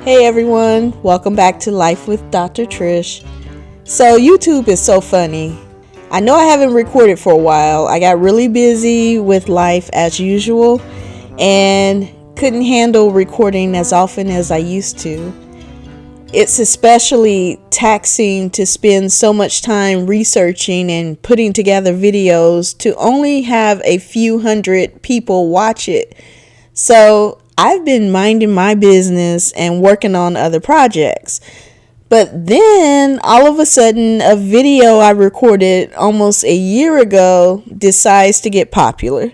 Hey everyone, welcome back to Life with Dr. Trish. So YouTube is so funny. I know I haven't recorded for a while. I got really busy with life as usual and couldn't handle recording as often as I used to. It's especially taxing to spend so much time researching and putting together videos to only have a few hundred people watch it. So I've been minding my business and working on other projects. But then all of a sudden a video I recorded almost a year ago decides to get popular.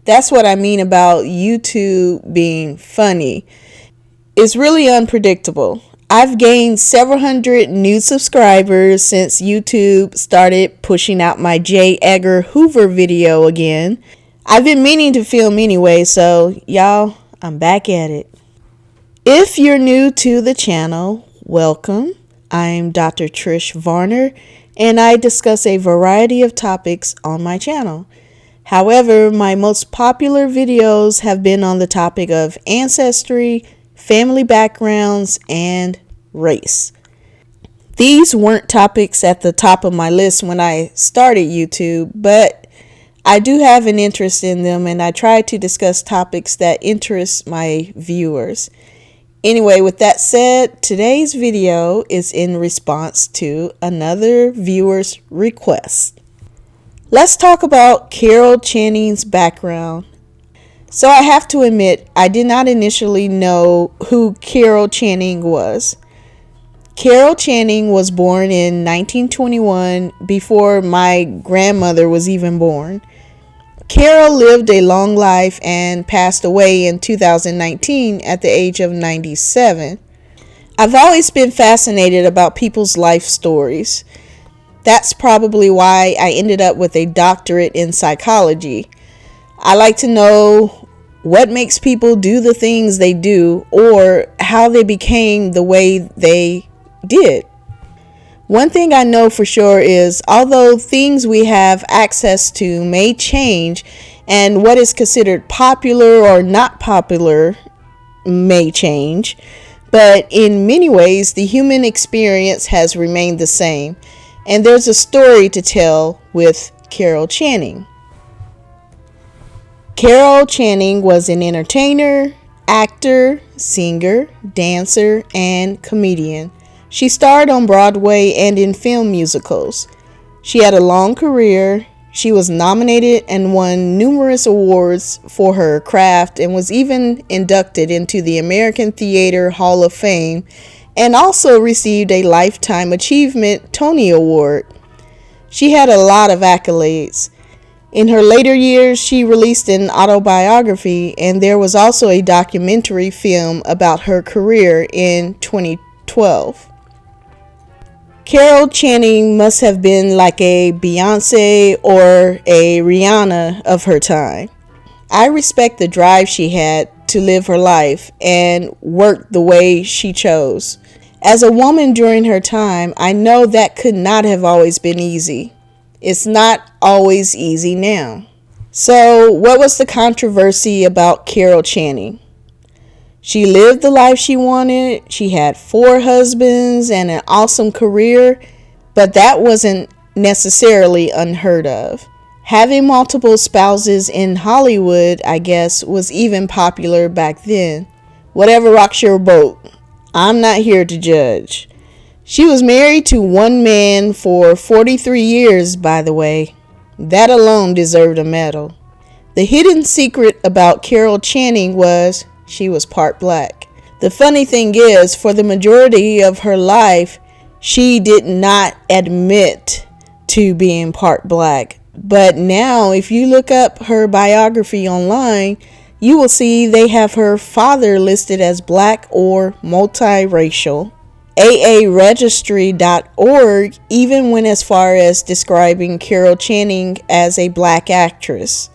That's what I mean about YouTube being funny. It's really unpredictable. I've gained several hundred new subscribers since YouTube started pushing out my J. Edgar Hoover video again. I've been meaning to film anyway, so y'all, I'm back at it. If you're new to the channel, welcome. I'm Dr. Trish Varner, and I discuss a variety of topics on my channel. However, my most popular videos have been on the topic of ancestry, family backgrounds, and race. These weren't topics at the top of my list when I started YouTube, but I do have an interest in them, and I try to discuss topics that interest my viewers. Anyway, with that said, today's video is in response to another viewer's request. Let's talk about Carol Channing's background. So I have to admit, I did not initially know who Carol Channing was. Carol Channing was born in 1921, before my grandmother was even born. Carol lived a long life and passed away in 2019 at the age of 97. I've always been fascinated about people's life stories. That's probably why I ended up with a doctorate in psychology. I like to know what makes people do the things they do, or how they became the way they did. One thing I know for sure is, although things we have access to may change, and what is considered popular or not popular may change, but in many ways the human experience has remained the same. And there's a story to tell with Carol Channing. Carol Channing was an entertainer, actor, singer, dancer, and comedian. She starred on Broadway and in film musicals. She had a long career. She was nominated and won numerous awards for her craft, and was even inducted into the American Theater Hall of Fame, and also received a Lifetime Achievement Tony Award. She had a lot of accolades. In her later years, she released an autobiography, and there was also a documentary film about her career in 2012. Carol Channing must have been like a Beyonce or a Rihanna of her time. I respect the drive she had to live her life and work the way she chose. As a woman during her time, I know that could not have always been easy. It's not always easy now. So, what was the controversy about Carol Channing? She lived the life she wanted. She had 4 husbands and an awesome career, but that wasn't necessarily unheard of. Having multiple spouses in Hollywood, I guess, was even popular back then. Whatever rocks your boat, I'm not here to judge. She was married to one man for 43 years, by the way. That alone deserved a medal. The hidden secret about Carol Channing was she was part black. The funny thing is, for the majority of her life, she did not admit to being part black. But now, if you look up her biography online, you will see they have her father listed as black or multiracial. AARegistry.org even went as far as describing Carol Channing as a black actress,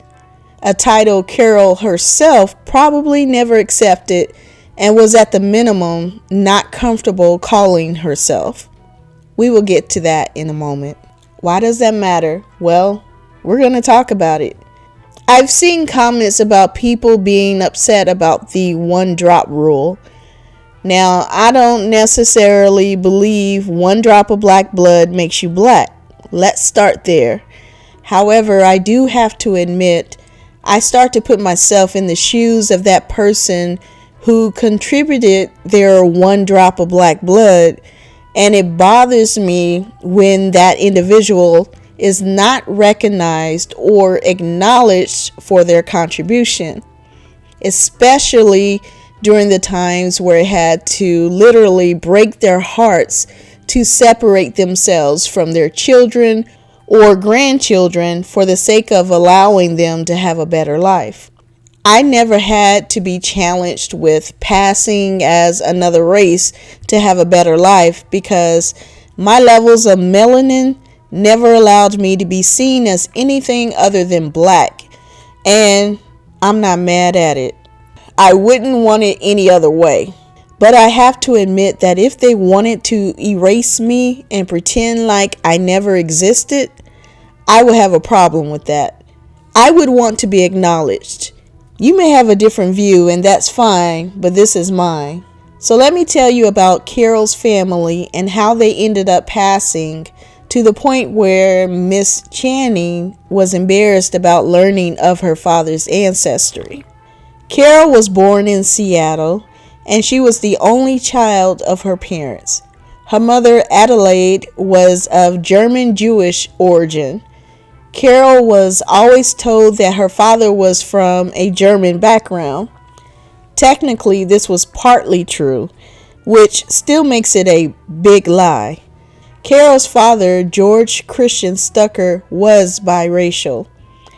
a title Carol herself probably never accepted and was at the minimum not comfortable calling herself. We will get to that in a moment. Why does that matter? Well, we're going to talk about it. I've seen comments about people being upset about the one drop rule. Now, I don't necessarily believe one drop of black blood makes you black. Let's start there. However, I do have to admit, I start to put myself in the shoes of that person who contributed their one drop of black blood, and it bothers me when that individual is not recognized or acknowledged for their contribution, especially during the times where it had to literally break their hearts to separate themselves from their children or grandchildren for the sake of allowing them to have a better life. I never had to be challenged with passing as another race to have a better life because my levels of melanin never allowed me to be seen as anything other than black, and I'm not mad at it. I wouldn't want it any other way. But I have to admit that if they wanted to erase me and pretend like I never existed, I would have a problem with that. I would want to be acknowledged. You may have a different view, and that's fine, but this is mine. So let me tell you about Carol's family and how they ended up passing to the point where Miss Channing was embarrassed about learning of her father's ancestry. Carol was born in Seattle, and she was the only child of her parents. Her mother, Adelaide, was of German Jewish origin. Carol was always told that her father was from a German background. Technically, this was partly true, which still makes it a big lie. Carol's father, George Christian Stucker, was biracial.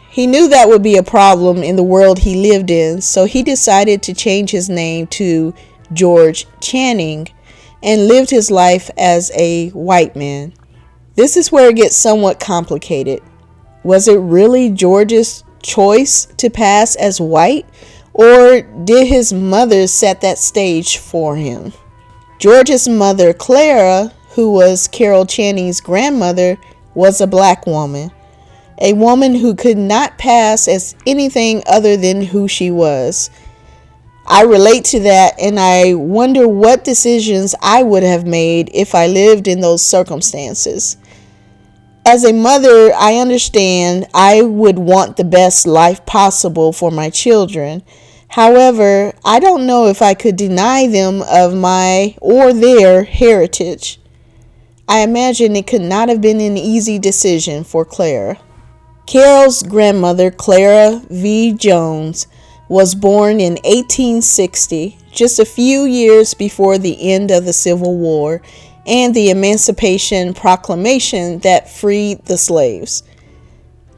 He knew that would be a problem in the world he lived in, so he decided to change his name to George Channing and lived his life as a white man. This is where it gets somewhat complicated. Was it really George's choice to pass as white, or did his mother set that stage for him? George's mother, Clara, who was Carol Channing's grandmother, was a black woman. A woman who could not pass as anything other than who she was. I relate to that, and I wonder what decisions I would have made if I lived in those circumstances. As a mother, I understand I would want the best life possible for my children. However, I don't know if I could deny them of my or their heritage. I imagine it could not have been an easy decision for Clara. Carol's grandmother, Clara V. Jones, was born in 1860, just a few years before the end of the Civil War and the Emancipation Proclamation that freed the slaves.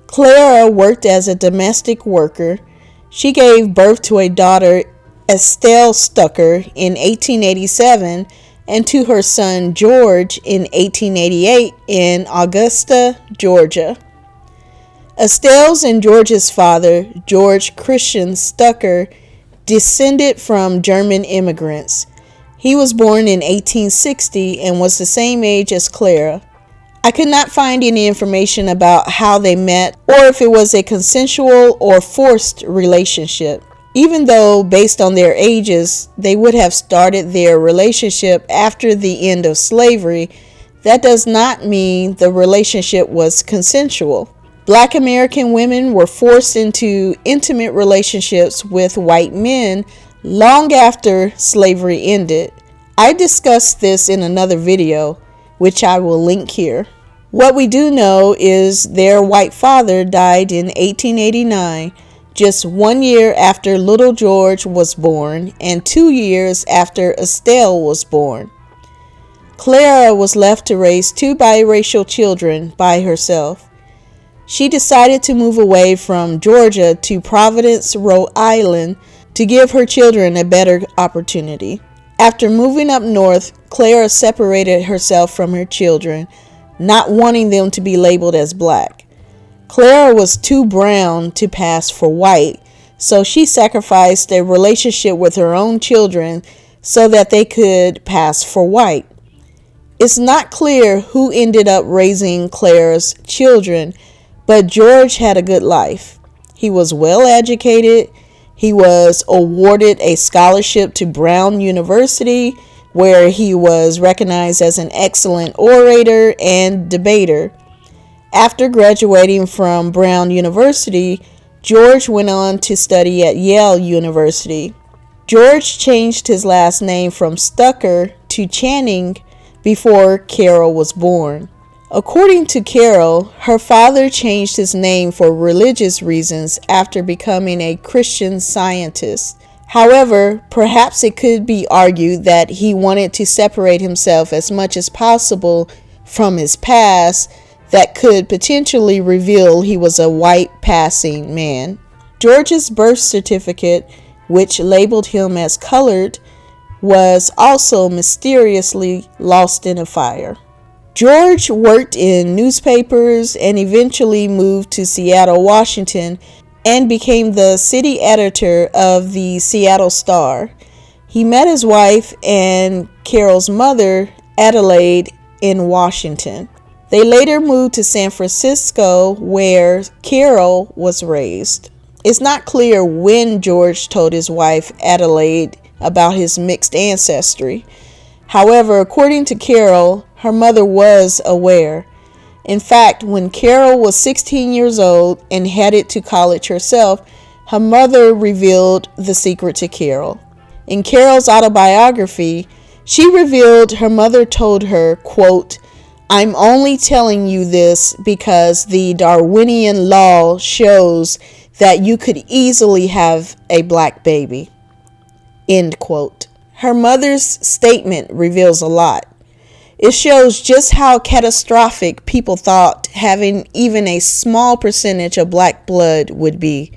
Clara worked as a domestic worker. She gave birth to a daughter, Estelle Stucker, in 1887 and to her son George in 1888 in Augusta, Georgia. Estelle's and George's father, George Christian Stucker, descended from German immigrants. He was born in 1860 and was the same age as Clara. I could not find any information about how they met or if it was a consensual or forced relationship. Even though, based on their ages, they would have started their relationship after the end of slavery, that does not mean the relationship was consensual. Black American women were forced into intimate relationships with white men long after slavery ended. I discussed this in another video, which I will link here. What we do know is their white father died in 1889, just 1 year after little George was born and 2 years after Estelle was born. Clara was left to raise 2 biracial children by herself. She decided to move away from Georgia to Providence, Rhode Island, to give her children a better opportunity. After moving up north, Clara separated herself from her children, not wanting them to be labeled as black. Clara was too brown to pass for white, so she sacrificed a relationship with her own children so that they could pass for white. It's not clear who ended up raising Clara's children, but George had a good life. He was well educated. He was awarded a scholarship to Brown University, where he was recognized as an excellent orator and debater. After graduating from Brown University, George went on to study at Yale University. George changed his last name from Stucker to Channing before Carol was born. According to Carol, her father changed his name for religious reasons after becoming a Christian Scientist. However, perhaps it could be argued that he wanted to separate himself as much as possible from his past that could potentially reveal he was a white passing man. George's birth certificate, which labeled him as colored, was also mysteriously lost in a fire. George worked in newspapers and eventually moved to Seattle, Washington, and became the city editor of the Seattle Star. He met his wife and Carol's mother, Adelaide, in Washington. They later moved to San Francisco, where Carol was raised. It's not clear when George told his wife, Adelaide, about his mixed ancestry. However, according to Carol, her mother was aware. In fact, when Carol was 16 years old and headed to college herself, her mother revealed the secret to Carol. In Carol's autobiography, she revealed her mother told her, quote, "I'm only telling you this because the Darwinian law shows that you could easily have a black baby." End quote. Her mother's statement reveals a lot. It shows just how catastrophic people thought having even a small percentage of black blood would be.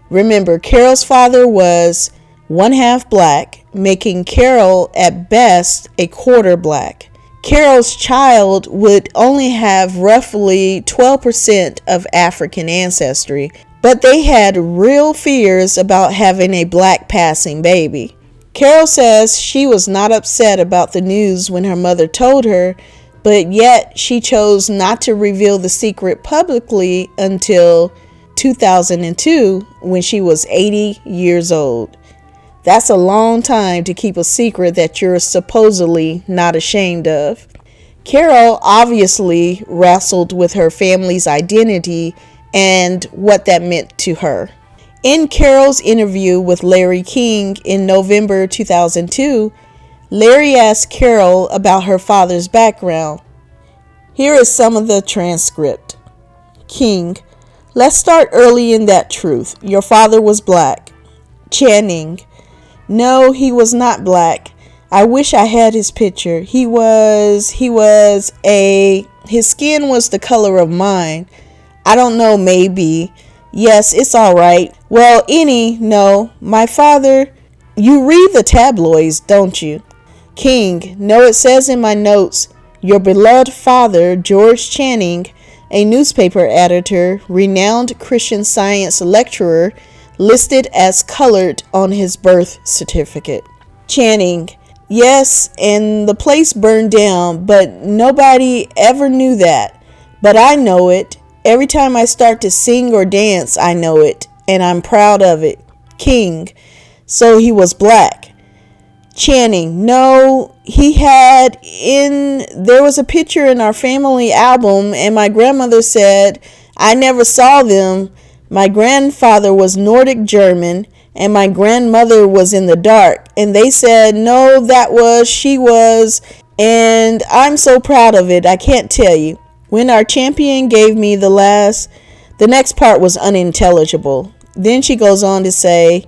Remember, Carol's father was one half black, making Carol at best a quarter black. Carol's child would only have roughly 12% of African ancestry, but they had real fears about having a black passing baby. Carol says she was not upset about the news when her mother told her, but yet she chose not to reveal the secret publicly until 2002, when she was 80 years old. That's a long time to keep a secret that you're supposedly not ashamed of. Carol obviously wrestled with her family's identity and what that meant to her. In Carol's interview with Larry King in November 2002, Larry asked Carol about her father's background. Here is some of the transcript. King: "Let's start early in that truth. Your father was black." Channing: "No, he was not black. I wish I had his picture. His skin was the color of mine. I don't know, maybe. Yes, it's all right. Well, no, my father, you read the tabloids, don't you?" King: "No, it says in my notes, your beloved father, George Channing, a newspaper editor, renowned Christian Science lecturer, listed as colored on his birth certificate." Channing: "Yes, and the place burned down, but nobody ever knew that. But I know it. Every time I start to sing or dance, I know it, and I'm proud of it." King: "So he was black?" Channing: "No, there was a picture in our family album, and my grandmother said, I never saw them. My grandfather was Nordic German, and my grandmother was in the dark, and they said, no, she was, and I'm so proud of it, I can't tell you. When our champion gave me the next part was unintelligible. Then she goes on to say,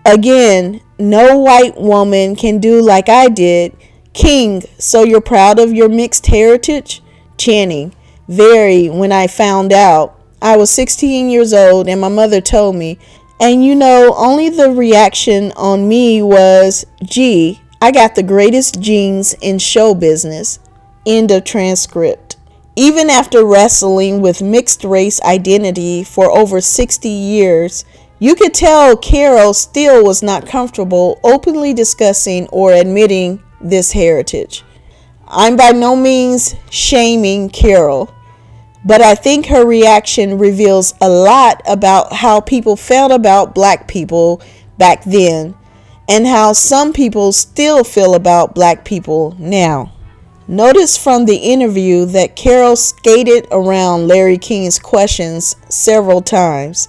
again, no white woman can do like I did. King: "So you're proud of your mixed heritage?" Channing: "Very, when I found out. I was 16 years old and my mother told me. And only the reaction on me was, gee, I got the greatest genes in show business." End of transcript. Even after wrestling with mixed race identity for over 60 years, you could tell Carol still was not comfortable openly discussing or admitting this heritage. I'm by no means shaming Carol, but I think her reaction reveals a lot about how people felt about black people back then and how some people still feel about black people now. Notice from the interview that Carol skated around Larry King's questions several times.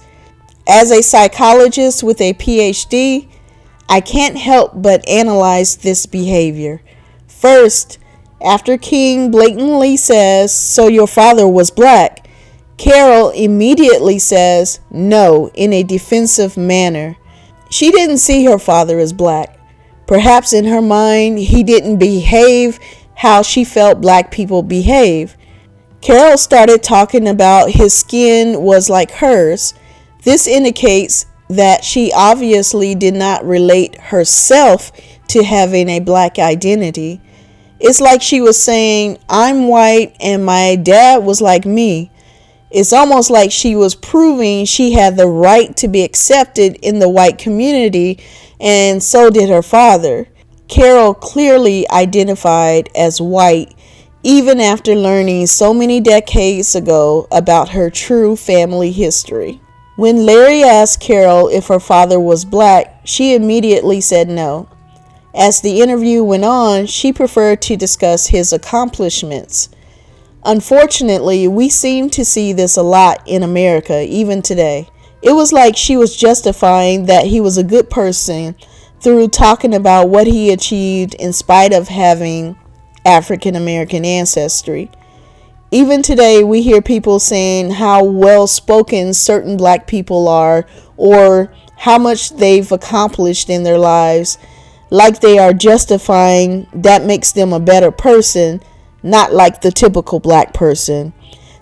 As a psychologist with a PhD, I can't help but analyze this behavior. First, after King blatantly says, "So your father was black," Carol immediately says, "No," in a defensive manner. She didn't see her father as black. Perhaps in her mind, he didn't behave how she felt black people behave. Carol started talking about his skin was like hers. This indicates that she obviously did not relate herself to having a black identity. It's like she was saying, "I'm white and my dad was like me." It's almost like she was proving she had the right to be accepted in the white community, and so did her father. Carol clearly identified as white even after learning so many decades ago about her true family history. When Larry asked Carol if her father was black, she immediately said no. As the interview went on, she preferred to discuss his accomplishments. Unfortunately, we seem to see this a lot in America, even today. It was like she was justifying that he was a good person through talking about what he achieved in spite of having African American ancestry. Even today, we hear people saying how well-spoken certain black people are or how much they've accomplished in their lives, like they are justifying that makes them a better person, not like the typical black person,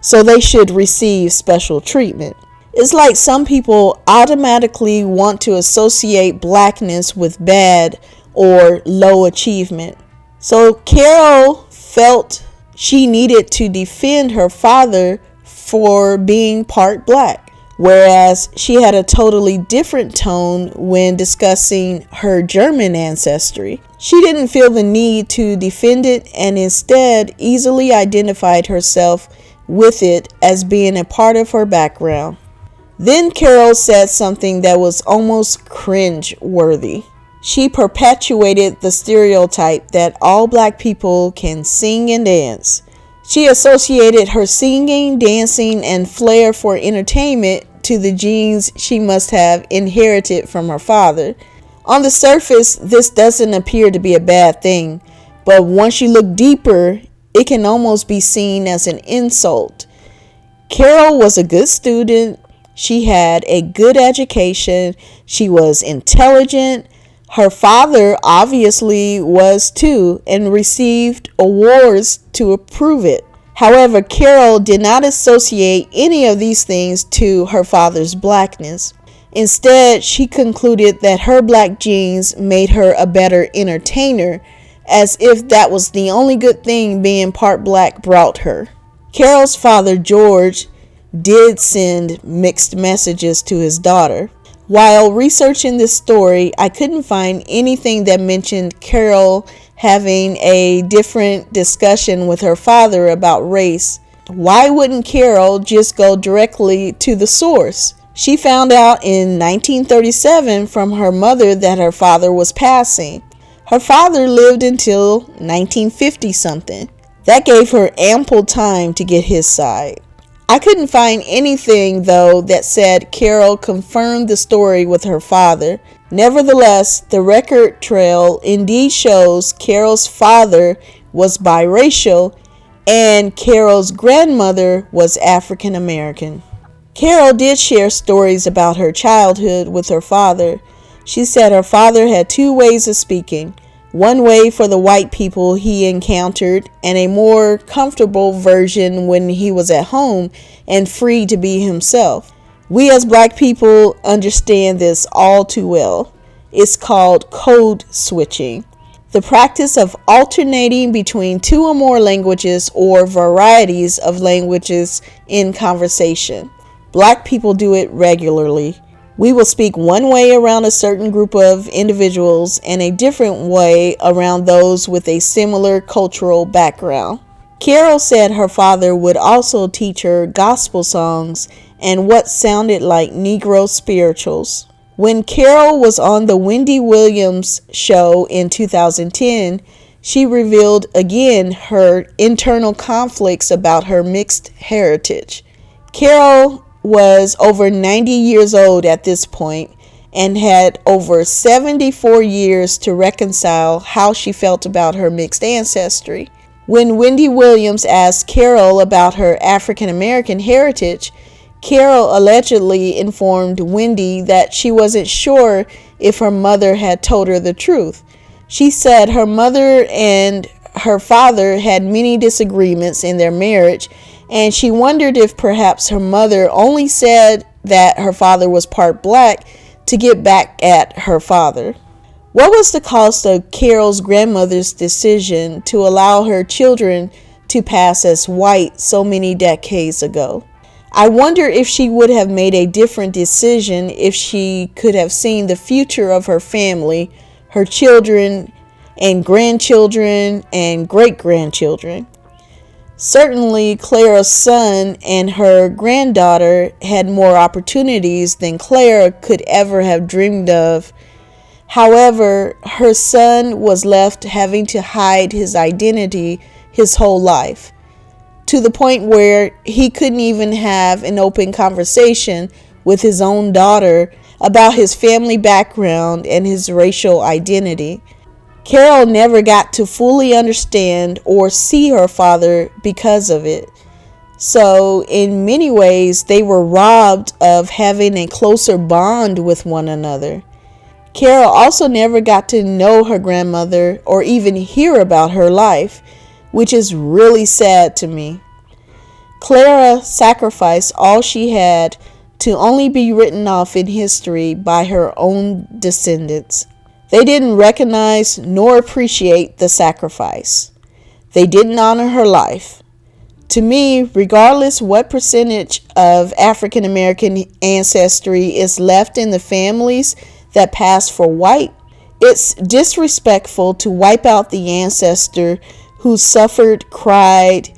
so they should receive special treatment. It's like some people automatically want to associate blackness with bad or low achievement. So Carol felt she needed to defend her father for being part black, whereas she had a totally different tone when discussing her German ancestry. She didn't feel the need to defend it and instead easily identified herself with it as being a part of her background. Then Carol said something that was almost cringe-worthy. She perpetuated the stereotype that all black people can sing and dance. She associated her singing, dancing, and flair for entertainment to the genes she must have inherited from her father. On the surface, this doesn't appear to be a bad thing, but once you look deeper, it can almost be seen as an insult. Carol was a good student. She had a good education. She was intelligent. Her father obviously was too and received awards to prove it. However, Carol did not associate any of these things to her father's blackness. Instead, she concluded that her black genes made her a better entertainer, as if that was the only good thing being part black brought her. Carol's father, George, did send mixed messages to his daughter. While researching this story, I couldn't find anything that mentioned Carol having a different discussion with her father about race. Why wouldn't Carol just go directly to the source? She found out in 1937 from her mother that her father was passing. Her father lived until 1950 something. That gave her ample time to get his side. I couldn't find anything, though, that said Carol confirmed the story with her father. Nevertheless, the record trail indeed shows Carol's father was biracial and Carol's grandmother was African American. Carol did share stories about her childhood with her father. She said her father had two ways of speaking. One way for the white people he encountered, and a more comfortable version when he was at home and free to be himself. We as black people understand this all too well. It's called code switching, the practice of alternating between two or more languages or varieties of languages in conversation. Black people do it regularly. We will speak one way around a certain group of individuals and a different way around those with a similar cultural background. Carol said her father would also teach her gospel songs and what sounded like Negro spirituals. When Carol was on the Wendy Williams show in 2010, she revealed again her internal conflicts about her mixed heritage. Carol was over 90 years old at this point and had over 74 years to reconcile how she felt about her mixed ancestry. When Wendy Williams asked Carol about her African American heritage, Carol allegedly informed Wendy that she wasn't sure if her mother had told her the truth. She said her mother and her father had many disagreements in their marriage, and she wondered if perhaps her mother only said that her father was part black to get back at her father. What was the cost of Carol's grandmother's decision to allow her children to pass as white so many decades ago? I wonder if she would have made a different decision if she could have seen the future of her family, her children and grandchildren and great-grandchildren. Certainly, Clara's son and her granddaughter had more opportunities than Clara could ever have dreamed of. However, her son was left having to hide his identity his whole life, to the point where he couldn't even have an open conversation with his own daughter about his family background and his racial identity. Carol never got to fully understand or see her father because of it. So, in many ways, they were robbed of having a closer bond with one another. Carol also never got to know her grandmother or even hear about her life, which is really sad to me. Clara sacrificed all she had to only be written off in history by her own descendants. They didn't recognize nor appreciate the sacrifice. They didn't honor her life. To me, regardless what percentage of African American ancestry is left in the families that pass for white, it's disrespectful to wipe out the ancestor who suffered, cried,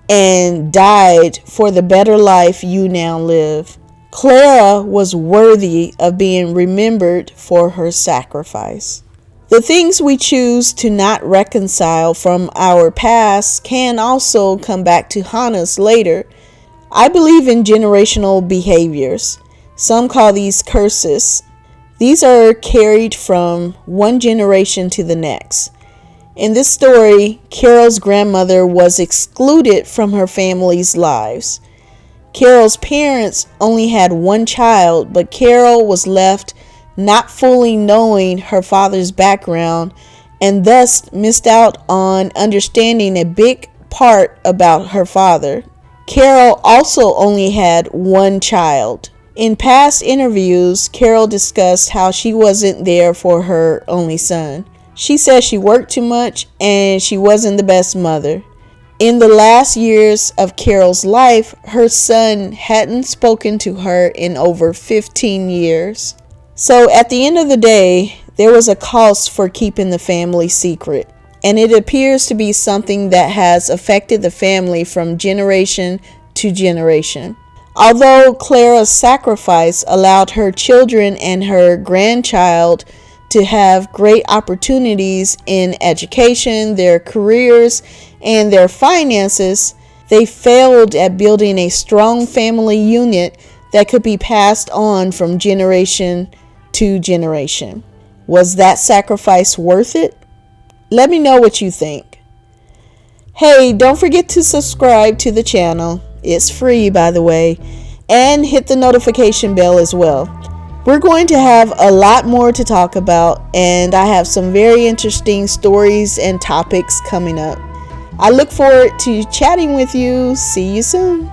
and died for the better life you now live. Clara was worthy of being remembered for her sacrifice. The things we choose to not reconcile from our past can also come back to haunt us later. I believe in generational behaviors. Some call these curses. These are carried from one generation to the next. In this story, Carol's grandmother was excluded from her family's lives. Carol's parents only had one child, but Carol was left not fully knowing her father's background and thus missed out on understanding a big part about her father. Carol also only had one child. In past interviews, Carol discussed how she wasn't there for her only son. She said she worked too much and she wasn't the best mother. In the last years of Carol's life, her son hadn't spoken to her in over 15 years. So at the end of the day, there was a cost for keeping the family secret, and it appears to be something that has affected the family from generation to generation. Although Clara's sacrifice allowed her children and her grandchild to have great opportunities in education, their careers, and their finances, they failed at building a strong family unit that could be passed on from generation to generation. Was that sacrifice worth it? Let me know what you think. Hey, don't forget to subscribe to the channel. It's free, by the way, and hit the notification bell as well. We're going to have a lot more to talk about, and I have some very interesting stories and topics coming up. I look forward to chatting with you. See you soon.